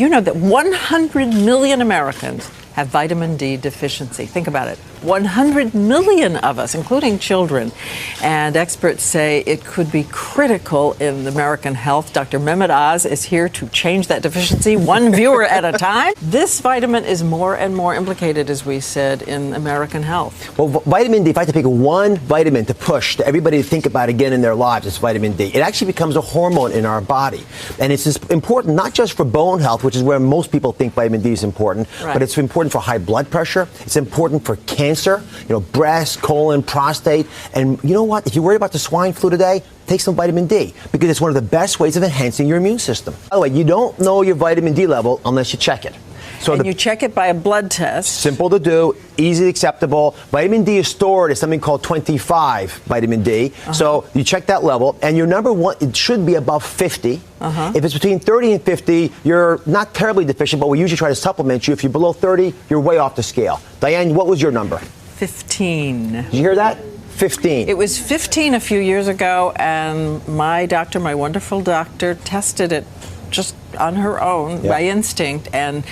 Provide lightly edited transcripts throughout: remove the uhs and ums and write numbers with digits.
You know that 100 million Americans have vitamin D deficiency. Think about it. 100 million of us, including children. And experts say it could be critical in American health. Dr. Mehmet Oz is here to change that deficiency one viewer at a time. This vitamin is more and more implicated, as we said, in American health. Well, vitamin D, if I had to pick one vitamin to push to everybody to think about again in their lives, it's vitamin D. It actually becomes a hormone in our body. And it's important not just for bone health, which is where most people think vitamin D is important, but it's important for high blood pressure. It's important for cancer, breast, colon, prostate. And you know what? If you're worried about the swine flu today, take some vitamin D, because it's one of the best ways of enhancing your immune system. By the way, you don't know your vitamin D level unless you check it. So you check it by a blood test. Simple to do, easy acceptable. Vitamin D is stored as something called 25 vitamin D. So you check that level, and your number one, it should be above 50. If it's between 30 and 50, you're not terribly deficient, but we usually try to supplement you. If you're below 30, you're way off the scale. Diane, what was your number? 15. Did you hear that? 15. It was 15 a few years ago, and my doctor, my wonderful doctor, tested it just on her own, by instinct, and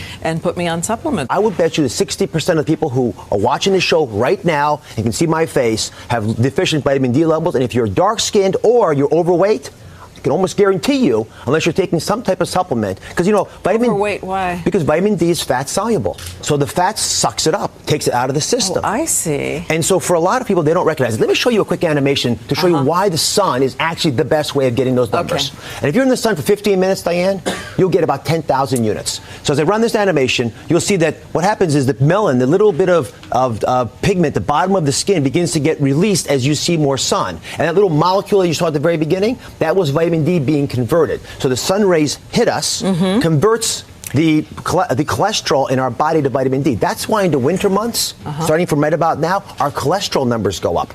put me on supplements. I would bet you that 60% of the people who are watching this show right now and can see my face have deficient vitamin D levels. And if you're dark-skinned or you're overweight, I can almost guarantee you, unless you're taking some type of supplement, because vitamin. Overweight, why? Because vitamin D is fat soluble, so the fat sucks it up, takes it out of the system. Oh, I see. And so for a lot of people, they don't recognize it. Let me show you a quick animation to show you why the sun is actually the best way of getting those numbers. And if you're in the sun for 15 minutes, Diane, you'll get about 10,000 units. So as I run this animation, you'll see that what happens is that melanin, the little bit of pigment, the bottom of the skin, begins to get released as you see more sun. And that little molecule that you saw at the very beginning, that was vitamin D being converted. So the sun rays hit us, converts the cholesterol in our body to vitamin D. That's why in the winter months, starting from right about now, our cholesterol numbers go up.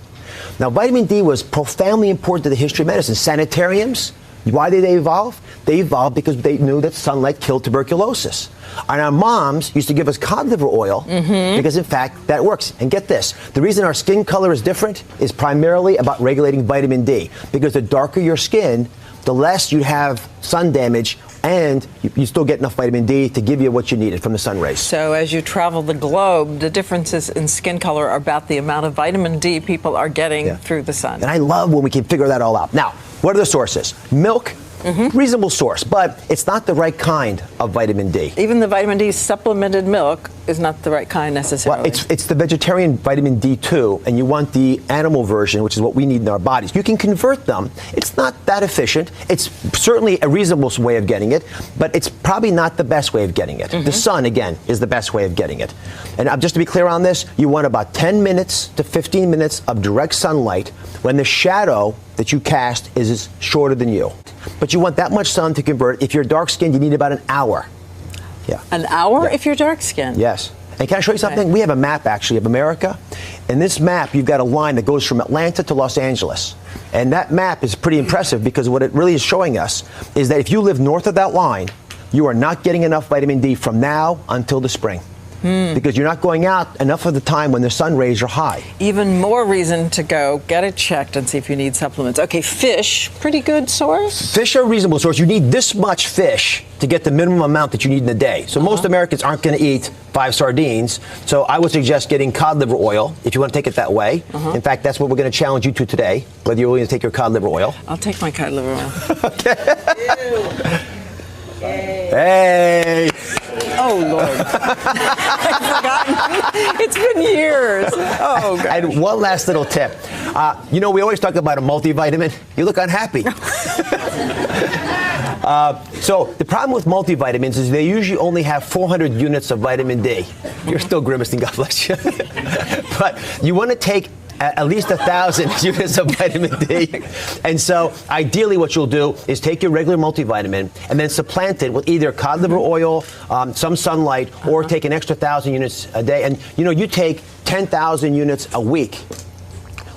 Now, vitamin D was profoundly important to the history of medicine. Sanitariums, why did they evolve? They evolved because they knew that sunlight killed tuberculosis. And our moms used to give us cod liver oil because, in fact, that works. And get this, the reason our skin color is different is primarily about regulating vitamin D, because the darker your skin, the less you have sun damage, and you still get enough vitamin D to give you what you needed from the sun rays. So as you travel the globe, the differences in skin color are about the amount of vitamin D people are getting through the sun. And I love when we can figure that all out. Now, what are the sources? Milk. Reasonable source, but it's not the right kind of vitamin D. Even the vitamin D supplemented milk is not the right kind necessarily. Well, it's the vegetarian vitamin D2, and you want the animal version, which is what we need in our bodies. You can convert them. It's not that efficient. It's certainly a reasonable way of getting it, but it's probably not the best way of getting it. The sun, again, is the best way of getting it. And just to be clear on this, you want about 10 minutes to 15 minutes of direct sunlight when the shadow that you cast is shorter than you. But you want that much sun to convert. If you're dark-skinned, you need about an hour. An hour if you're dark-skinned? Yes. And can I show you something? We have a map, actually, of America. In this map, you've got a line that goes from Atlanta to Los Angeles. And that map is pretty impressive, because what it really is showing us is that if you live north of that line, you are not getting enough vitamin D from now until the spring. Because you're not going out enough of the time when the sun rays are high. Even more reason to go get it checked and see if you need supplements. Okay, fish, pretty good source? Fish are a reasonable source. You need this much fish to get the minimum amount that you need in a day. So most Americans aren't going to eat 5 sardines. So I would suggest getting cod liver oil if you want to take it that way. In fact, that's what we're going to challenge you to today, whether you're willing to take your cod liver oil. I'll take my cod liver oil. Hey! Oh, Lord. I've forgotten. It's been years. Oh, God. And one last little tip. We always talk about a multivitamin. You look unhappy. So the problem with multivitamins is they usually only have 400 units of vitamin D. You're still grimacing, God bless you. But you want to take at least 1,000 units of vitamin D. And so ideally what you'll do is take your regular multivitamin and then supplant it with either cod liver oil, some sunlight, or take an extra 1,000 units a day. And you take 10,000 units a week,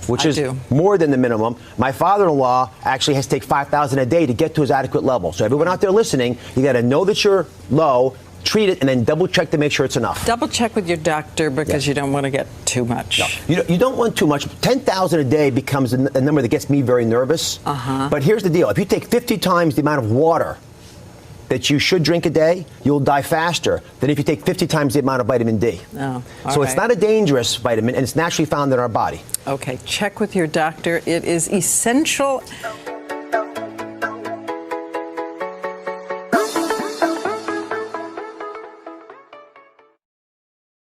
which is more than the minimum. My father-in-law actually has to take 5,000 a day to get to his adequate level. So everyone out there listening, you got to know that you're low, treat it, and then double check to make sure it's enough. Double check with your doctor, because you don't want to get too much. No, you don't want too much. 10,000 a day becomes a number that gets me very nervous. But here's the deal. If you take 50 times the amount of water that you should drink a day, you'll die faster than if you take 50 times the amount of vitamin D. Oh, so it's not a dangerous vitamin, and it's naturally found in our body. Okay, check with your doctor. It is essential.